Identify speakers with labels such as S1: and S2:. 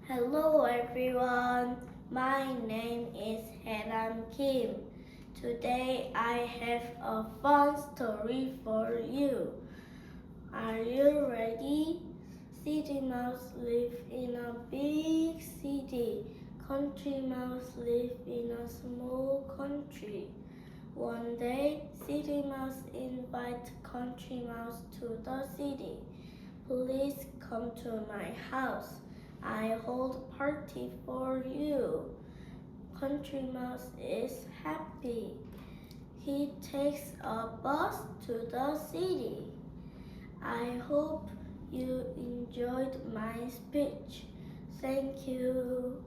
S1: Hello everyone, my name is Helen Kim. Today I have a fun story for you. Are you ready? City mouse live in a big city. Country mouse live in a small country. One day, City Mouse invite Country Mouse to the city. Please come to my house. I hold party for you. Country Mouse is happy. He takes a bus to the city. I hope you enjoyed my speech. Thank you.